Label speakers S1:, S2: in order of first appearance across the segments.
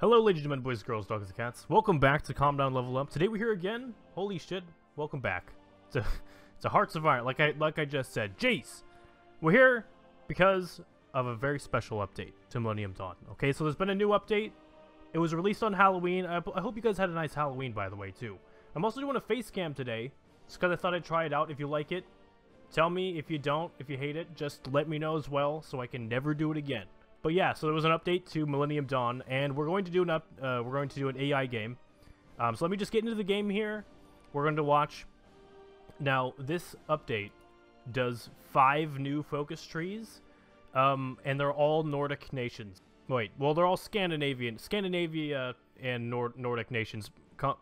S1: Hello ladies and gentlemen, boys, girls, dogs, and cats. Welcome back to Calm Down Level Up. Today we're here again. Holy shit. Welcome back. It's a Hearts of Iron, like I just said. Jace! We're here because of a very special update to Millennium Dawn. Okay, so there's been a new update. It was released on Halloween. I hope you guys had a nice Halloween, by the way, too. I'm also doing a face cam today, just because I thought I'd try it out. If you like it, tell me. If you don't, if you hate it, just let me know as well, so I can never do it again. But yeah, so there was an update to Millennium Dawn, and we're going to do an AI game. So let me just get into the game here. We're going to watch. Now, this update does 5 new focus trees, and they're all Nordic nations. Wait, well, they're all Scandinavian, Scandinavia and Nordic nations,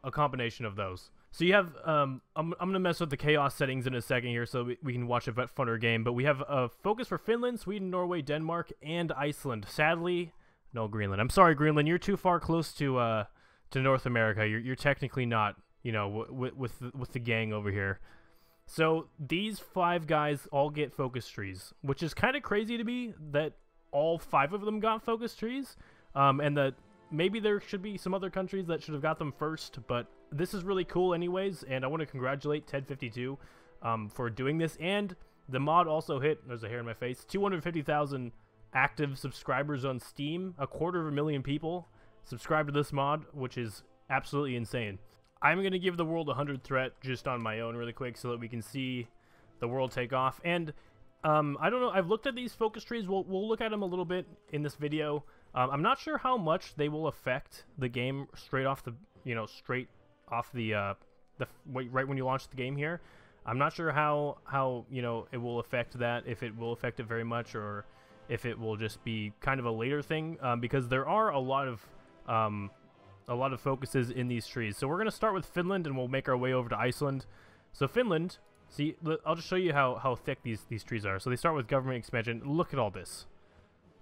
S1: a combination of those. So you have, I'm going to mess with the chaos settings in a second here so we can watch a funner game. But we have a focus for Finland, Sweden, Norway, Denmark, and Iceland. Sadly, no Greenland. I'm sorry, Greenland. You're too far close to North America. You're technically not, you know, with the gang over here. So these 5 guys all get focus trees, which is kind of crazy to me that all 5 of them got focus trees, and that maybe there should be some other countries that should have got them first, but this is really cool anyways, and I want to congratulate Ted52 for doing this. And the mod also hit, there's a hair in my face, 250,000 active subscribers on Steam. 250,000 people subscribed to this mod, which is absolutely insane. I'm going to give the world 100 threat just on my own really quick so that we can see the world take off. And I don't know, I've looked at these focus trees. We'll look at them a little bit in this video. I'm not sure how much they will affect the game straight off the right when you launch the game here. I'm not sure how you know it will affect that, if it will affect it very much, or if it will just be kind of a later thing, because there are a lot of focuses in these trees. So we're gonna start with Finland, and we'll make our way over to Iceland. So Finland, see, I'll just show you how thick these trees are. So they start with government expansion. Look at all this.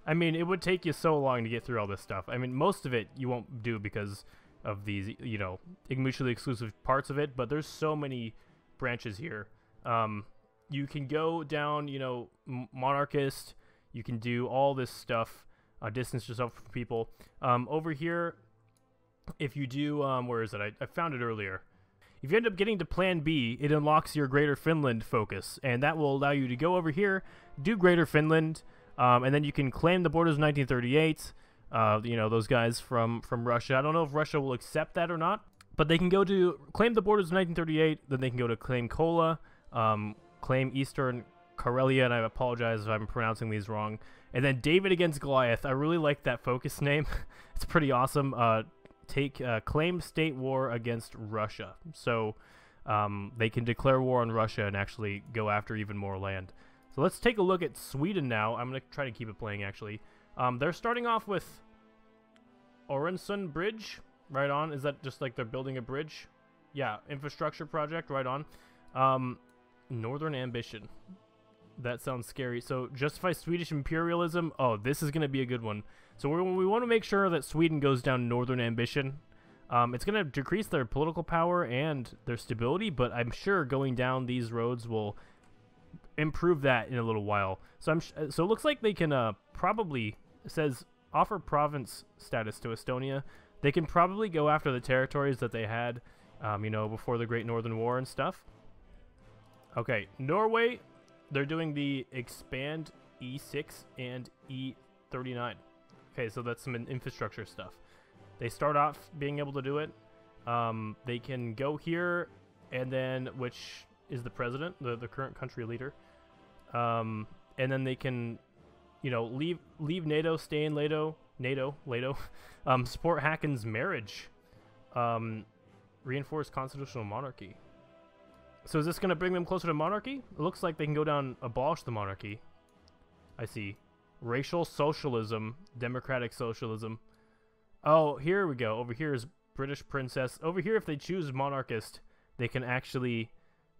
S1: I mean, it would take you so long to get through all this stuff. I mean, most of it you won't do because of these, you know, mutually exclusive parts of it, but there's so many branches here. You can go down, you know, monarchist. You can do all this stuff, distance yourself from people. Over here, if you do, where is it? I found it earlier. If you end up getting to Plan B, it unlocks your Greater Finland focus, and that will allow you to go over here, do Greater Finland, and then you can claim the borders of 1938. You know, those guys from Russia. I don't know if Russia will accept that or not, but they can go to claim the borders of 1938, then they can go to claim Kola, claim Eastern Karelia, and I apologize if I'm pronouncing these wrong, and then David against Goliath. I really like that focus name. It's pretty awesome. Claim state war against Russia. So they can declare war on Russia and actually go after even more land. So let's take a look at Sweden now. I'm going to try to keep it playing, actually. They're starting off with Öresund Bridge, right on. Is that just like they're building a bridge? Yeah, infrastructure project, right on. Northern Ambition. That sounds scary. So, justify Swedish imperialism. Oh, this is going to be a good one. So, we want to make sure that Sweden goes down Northern Ambition. It's going to decrease their political power and their stability, but I'm sure going down these roads will improve that in a little while. So, so it looks like they can probably, it says, offer province status to Estonia. They can probably go after the territories that they had, you know, before the Great Northern War and stuff. Okay, Norway. They're doing the expand E6 and E39. Okay, so that's some infrastructure stuff. They start off being able to do it. They can go here, and then, which is the president, the current country leader. And then they can, you know, leave NATO, stay in NATO, support Hakon's marriage, reinforce constitutional monarchy. So is this going to bring them closer to monarchy? It looks like they can go down, abolish the monarchy. I see. Racial socialism, democratic socialism. Oh, here we go. Over here is British princess. Over here, if they choose monarchist, they can actually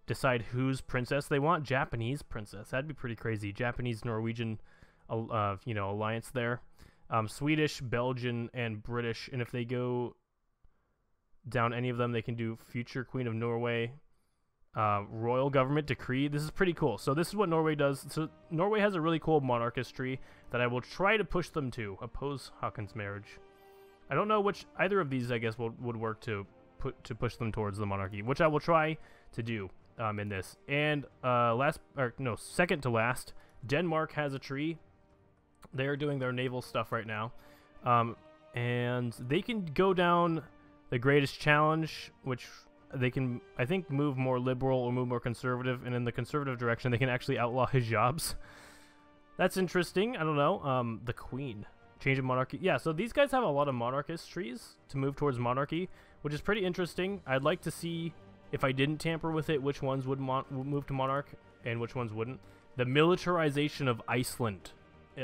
S1: decide whose princess they want. Japanese princess. That'd be pretty crazy. Japanese, Norwegian, you know, alliance there. Swedish, Belgian, and British. And if they go down any of them, they can do future Queen of Norway. Royal government decree. This is pretty cool. So this is what Norway does. So Norway has a really cool monarchist tree that I will try to push them to. Oppose Hakon's marriage. I don't know which either of these I guess would work to push them towards the monarchy, which I will try to do in this. And second to last, Denmark has a tree. They are doing their naval stuff right now, and they can go down the greatest challenge, which they can, I think, move more liberal or move more conservative, and in the conservative direction they can actually outlaw hijabs. That's interesting. I don't know. The Queen. Change of monarchy. Yeah, so these guys have a lot of monarchist trees to move towards monarchy, which is pretty interesting. I'd like to see, if I didn't tamper with it, which ones would move to monarch and which ones wouldn't. The militarization of Iceland.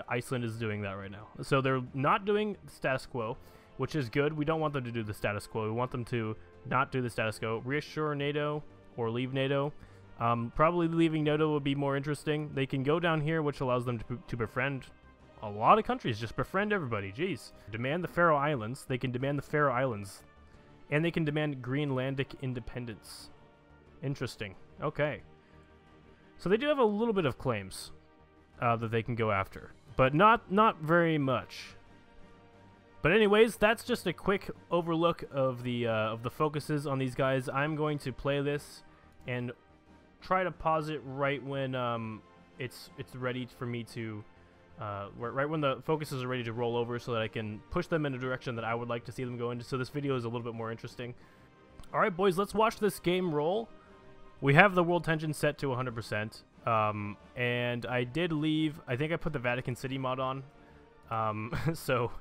S1: Iceland is doing that right now. So they're not doing status quo, which is good. We don't want them to do the status quo. We want them to not do the status quo. Reassure NATO or leave NATO. Probably leaving NATO would be more interesting. They can go down here, which allows them to befriend a lot of countries. Just befriend everybody. Jeez. Demand the Faroe Islands. They can demand the Faroe Islands. And they can demand Greenlandic independence. Interesting. Okay. So they do have a little bit of claims that they can go after, but not very much. But anyways, that's just a quick overlook of the focuses on these guys. I'm going to play this and try to pause it right when it's ready for me to right when the focuses are ready to roll over, so that I can push them in a direction that I would like to see them go into, so this video is a little bit more interesting. Alright boys, let's watch this game roll. We have the world tension set to 100%, and I did leave, I think I put the Vatican City mod on, so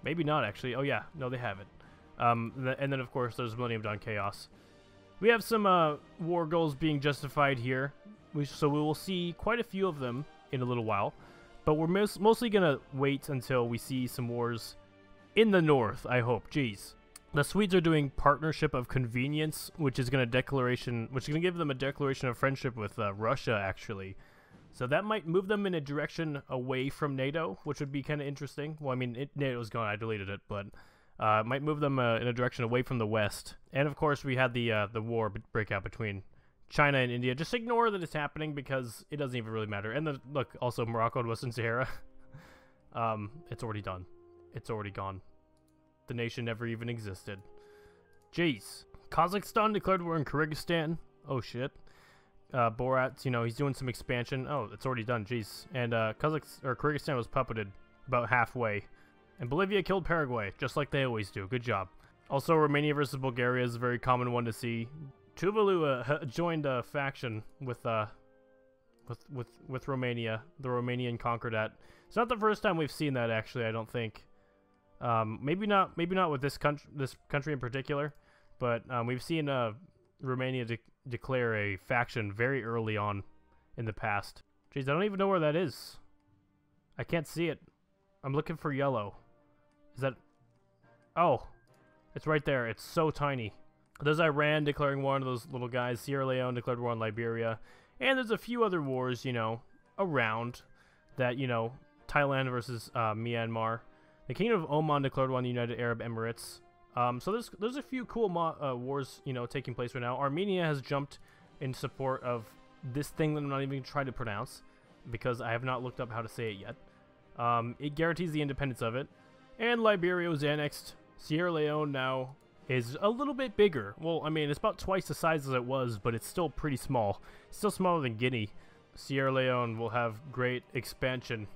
S1: maybe not actually. Oh yeah, no they haven't. And then of course there's Millennium Dawn Chaos. We have some war goals being justified here, so we will see quite a few of them in a little while. But we're mostly going to wait until we see some wars in the north, I hope. Jeez. The Swedes are doing Partnership of Convenience, which is going to give them a declaration of friendship with Russia, actually. So that might move them in a direction away from NATO, which would be kind of interesting. Well, I mean, NATO's gone, I deleted it, but it might move them in a direction away from the West. And of course, we had the war breakout between China and India. Just ignore that it's happening because it doesn't even really matter. And look, also Morocco and Western Sahara. It's already done. It's already gone. The nation never even existed. Jeez. Kazakhstan declared war in Kyrgyzstan. Oh shit. Borat's, he's doing some expansion. Oh, it's already done. Jeez. And Kyrgyzstan was puppeted about halfway. And Bolivia killed Paraguay, just like they always do. Good job. Also, Romania versus Bulgaria is a very common one to see. Tuvalu joined a faction with Romania. The Romanian conquered that. It's not the first time we've seen that, actually. I don't think. Maybe not with this country in particular, but we've seen Romania declare a faction very early on in the past. Jeez, I don't even know where that is. I can't see it. I'm looking for yellow. Is that? Oh, it's right there. It's so tiny. There's Iran declaring war on those little guys. Sierra Leone declared war on Liberia. And there's a few other wars, around that, Thailand versus Myanmar. The Kingdom of Oman declared war on the United Arab Emirates. So there's a few cool wars, taking place right now. Armenia has jumped in support of this thing that I'm not even going to try to pronounce because I have not looked up how to say it yet. It guarantees the independence of it. And Liberia was annexed. Sierra Leone now is a little bit bigger. Well, I mean, it's about twice the size as it was, but it's still pretty small. It's still smaller than Guinea. Sierra Leone will have great expansion.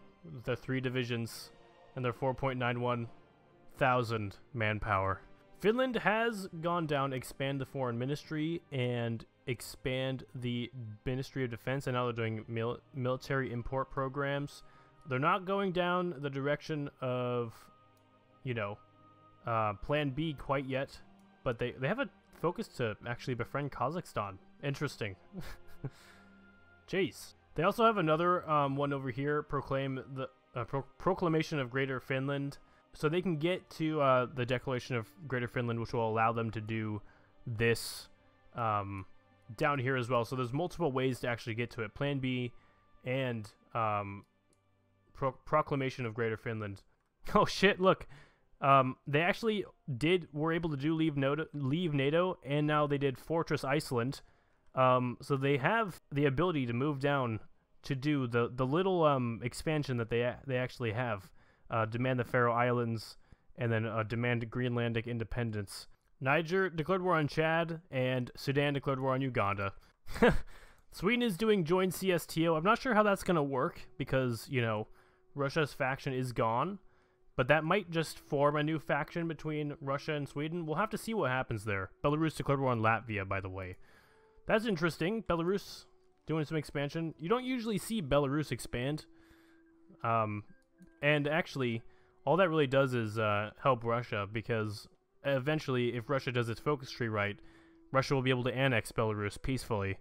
S1: The 3 divisions and their 4.91 thousand manpower. Finland has gone down, expand the foreign ministry and expand the Ministry of Defense, and now they're doing military import programs. They're not going down the direction of, Plan B quite yet, but they have a focus to actually befriend Kazakhstan. Interesting. Jeez. They also have another one over here, proclaim the proclamation of Greater Finland, so they can get to the declaration of Greater Finland, which will allow them to do this down here as well. So there's multiple ways to actually get to it. Plan B and proclamation of Greater Finland. Oh shit! Look. They actually were able to do leave NATO, and now they did Fortress Iceland. So they have the ability to move down to do the little expansion that they actually have. Demand the Faroe Islands and then demand Greenlandic independence. Niger declared war on Chad, and Sudan declared war on Uganda. Sweden is doing joint CSTO. I'm not sure how that's going to work because, you know, Russia's faction is gone. But that might just form a new faction between Russia and Sweden. We'll have to see what happens there. Belarus declared war on Latvia, by the way. That's interesting. Belarus doing some expansion. You don't usually see Belarus expand. And actually, all that really does is help Russia, because eventually, if Russia does its focus tree right, Russia will be able to annex Belarus peacefully.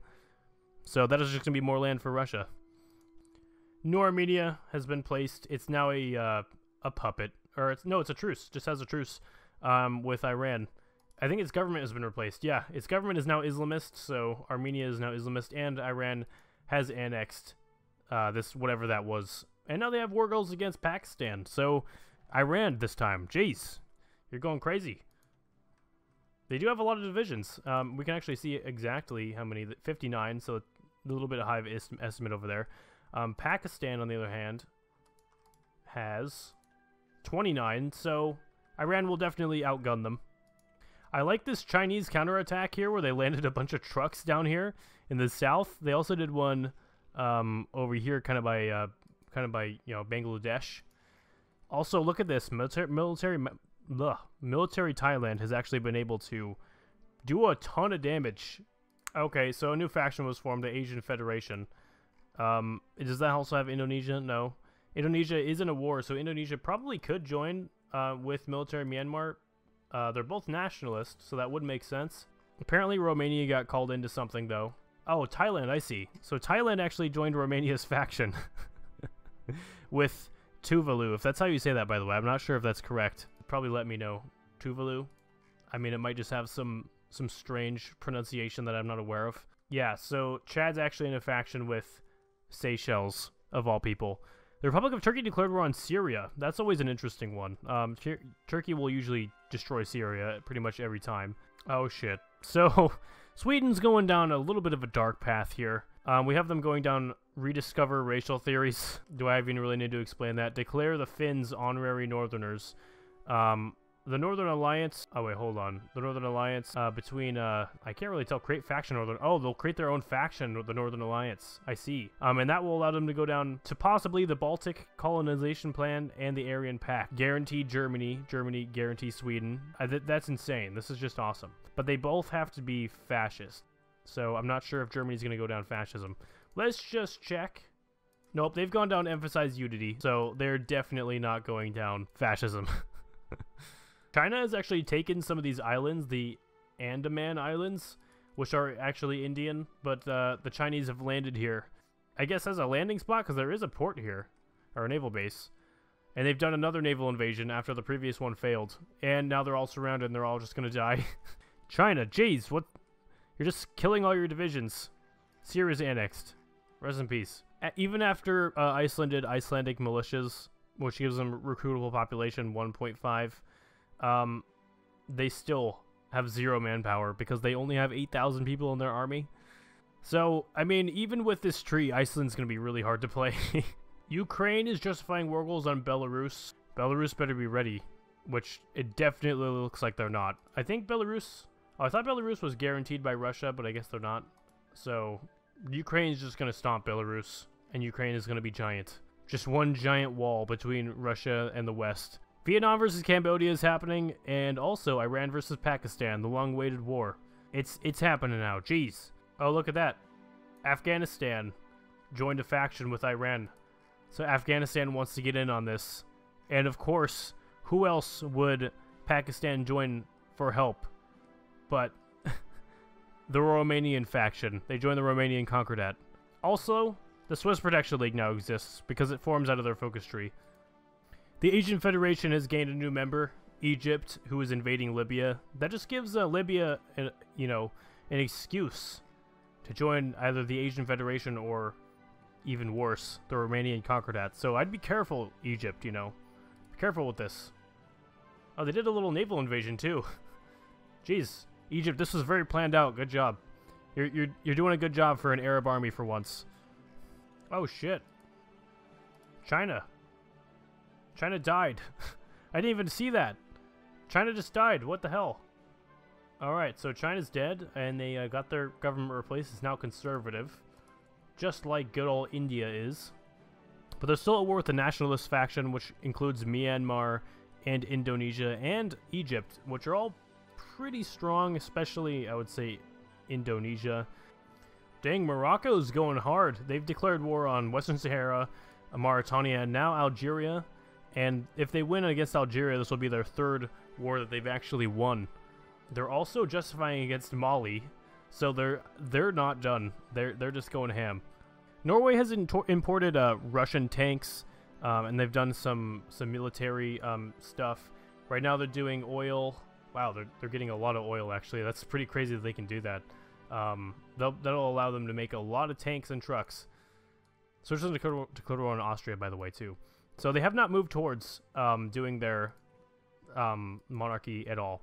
S1: So that is just going to be more land for Russia. New Armenia has been placed. It's now a puppet. Or, it's a truce. Just has a truce with Iran. I think its government has been replaced. Yeah, its government is now Islamist, so Armenia is now Islamist, and Iran has annexed this, whatever that was. And now they have war goals against Pakistan. So, Iran this time. Jeez. You're going crazy. They do have a lot of divisions. We can actually see exactly how many. 59, so a little bit of high estimate over there. Pakistan, on the other hand, has 29, so Iran will definitely outgun them. I like this Chinese counterattack here where they landed a bunch of trucks down here in the south. They also did one over here kind of by you know, Bangladesh. Also, look at this. Military Thailand has actually been able to do a ton of damage. Okay, so a new faction was formed, the Asian Federation. Does that also have Indonesia? No. Indonesia is in a war, so Indonesia probably could join with military Myanmar. They're both nationalists, so that would make sense. Apparently Romania got called into something, though. Oh, Thailand, I see. So Thailand actually joined Romania's faction with Tuvalu. If that's how you say that, by the way. I'm not sure if that's correct. Probably let me know. Tuvalu? I mean, it might just have some strange pronunciation that I'm not aware of. Yeah, so Chad's actually in a faction with Seychelles, of all people. The Republic of Turkey declared war on Syria. That's always an interesting one. Turkey will usually destroy Syria pretty much every time. Oh, shit. So, Sweden's going down a little bit of a dark path here. We have them going down rediscover racial theories. Do I even really need to explain that? Declare the Finns honorary Northerners. The Northern Alliance... Oh, wait, hold on. The Northern Alliance between... I can't really tell. Create faction Northern... Oh, they'll create their own faction with the Northern Alliance. I see. And that will allow them to go down to possibly the Baltic colonization plan and the Aryan Pact. Guarantee Germany. Germany guarantee Sweden. That's insane. This is just awesome. But they both have to be fascist. So I'm not sure if Germany's going to go down fascism. Let's just check. Nope, they've gone down emphasize unity. So they're definitely not going down fascism. China has actually taken some of these islands, the Andaman Islands, which are actually Indian, but the Chinese have landed here. I guess as a landing spot, because there is a port here, or a naval base. And they've done another naval invasion after the previous one failed. And now they're all surrounded and they're all just going to die. China, jeez, what? You're just killing all your divisions. Syria's annexed. Rest in peace. Even after Iceland did Icelandic militias, which gives them recruitable population 1.5, they still have 0 manpower because they only have 8,000 people in their army. So, I mean, even with this tree, Iceland's going to be really hard to play. Ukraine is justifying war goals on Belarus. Belarus better be ready, which it definitely looks like they're not. I think Belarus... Oh, I thought Belarus was guaranteed by Russia, but I guess they're not. So, Ukraine's just going to stomp Belarus, and Ukraine is going to be giant. Just one giant wall between Russia and the West. Vietnam versus Cambodia is happening, and also Iran versus Pakistan, the long-awaited war. It's happening now. Jeez. Oh, look at that. Afghanistan joined a faction with Iran. So Afghanistan wants to get in on this. And of course, who else would Pakistan join for help but the Romanian faction? They joined the Romanian Concordat. Also, the Swiss Protection League now exists because it forms out of their focus tree. The Asian Federation has gained a new member, Egypt, who is invading Libya. That just gives Libya, an excuse to join either the Asian Federation or, even worse, the Romanian Concordat. So I'd be careful, Egypt, Be careful with this. Oh, they did a little naval invasion, too. Jeez. Egypt, this was very planned out. Good job. You're doing a good job for an Arab army for once. Oh, shit. China. China died. I didn't even see that. China just died. What the hell? Alright, so China's dead, and they got their government replaced. It's now conservative, just like good old India is. But they're still at war with the nationalist faction, which includes Myanmar and Indonesia and Egypt, which are all pretty strong, especially, I would say, Indonesia. Dang, Morocco's going hard. They've declared war on Western Sahara, Mauritania, and now Algeria. And if they win against Algeria, this will be their third war that they've actually won. They're also justifying against Mali, so they're not done. They're just going ham. Norway has imported Russian tanks, and they've done some military stuff. Right now they're doing oil. Wow, they're getting a lot of oil actually. That's pretty crazy that they can do that. That'll allow them to make a lot of tanks and trucks. Switzerland declared war on Austria, by the way, too. So they have not moved towards doing their monarchy at all.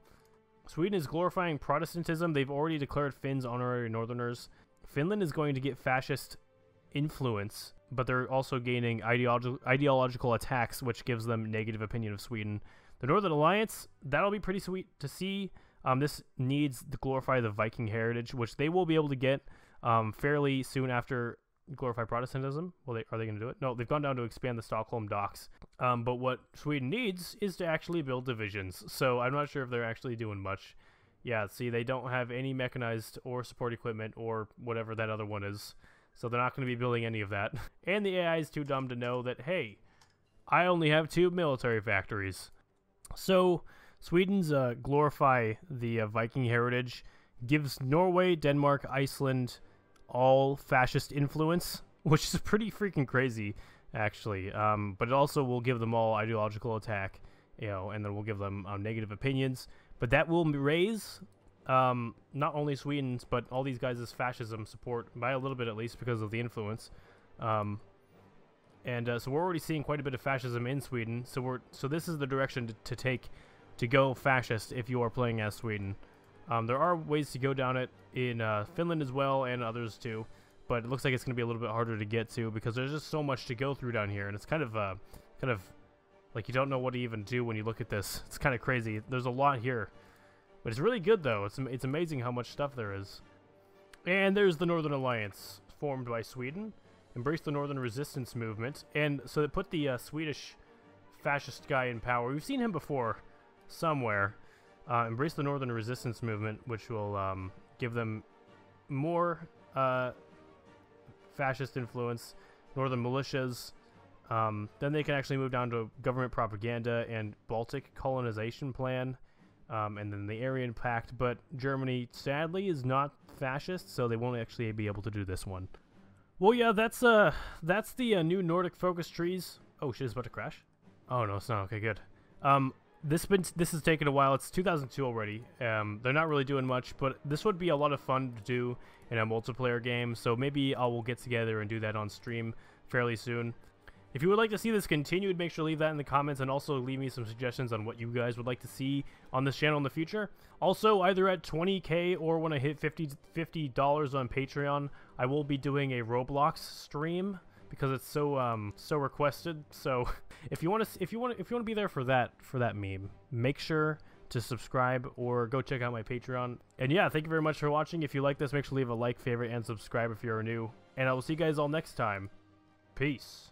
S1: Sweden is glorifying Protestantism. They've already declared Finns honorary northerners. Finland is going to get fascist influence, but they're also gaining ideological attacks, which gives them negative opinion of Sweden. The Northern Alliance, that'll be pretty sweet to see. This needs to glorify the Viking heritage, which they will be able to get fairly soon after glorify Protestantism. Well, are they going to do it? No, they've gone down to expand the Stockholm docks. But what Sweden needs is to actually build divisions. So I'm not sure if they're actually doing much. Yeah, see, they don't have any mechanized or support equipment or whatever that other one is. So they're not going to be building any of that. And the AI is too dumb to know that, hey, I only have 2 military factories. So Sweden's glorify the Viking heritage gives Norway, Denmark, Iceland all fascist influence, which is pretty freaking crazy, actually. But it also will give them all ideological attack, you know, and then we'll give them negative opinions. But that will raise not only Sweden's, but all these guys' fascism support by a little bit at least because of the influence. So we're already seeing quite a bit of fascism in Sweden. So this is the direction to take to go fascist if you are playing as Sweden. There are ways to go down it in Finland as well and others too, but it looks like it's going to be a little bit harder to get to because there's just so much to go through down here, and it's kind of like you don't know what to even do when you look at this. It's kind of crazy. There's a lot here, but it's really good though. It's amazing how much stuff there is. And there's the Northern Alliance formed by Sweden, embraced the Northern Resistance movement, and so they put the Swedish fascist guy in power. We've seen him before somewhere. Embrace the Northern Resistance movement, which will give them more fascist influence, Northern militias. Then they can actually move down to government propaganda and Baltic colonization plan, and then the Aryan Pact. But Germany, sadly, is not fascist, so they won't actually be able to do this one. Well, yeah, that's the new Nordic focus trees. Oh shit, it's about to crash. Oh no, it's not. Okay, good. This has taken a while. It's 2002 already. They're not really doing much, but this would be a lot of fun to do in a multiplayer game. So maybe I will get together and do that on stream fairly soon. If you would like to see this continued, make sure to leave that in the comments and also leave me some suggestions on what you guys would like to see on this channel in the future. Also, either at 20K or when I hit $50 on Patreon, I will be doing a Roblox stream because it's so requested. So if you want to be there for that meme, make sure to subscribe or go check out my Patreon. And yeah, thank you very much for watching. If you like this, make sure to leave a like, favorite, and subscribe if you're new. And I will see you guys all next time. Peace.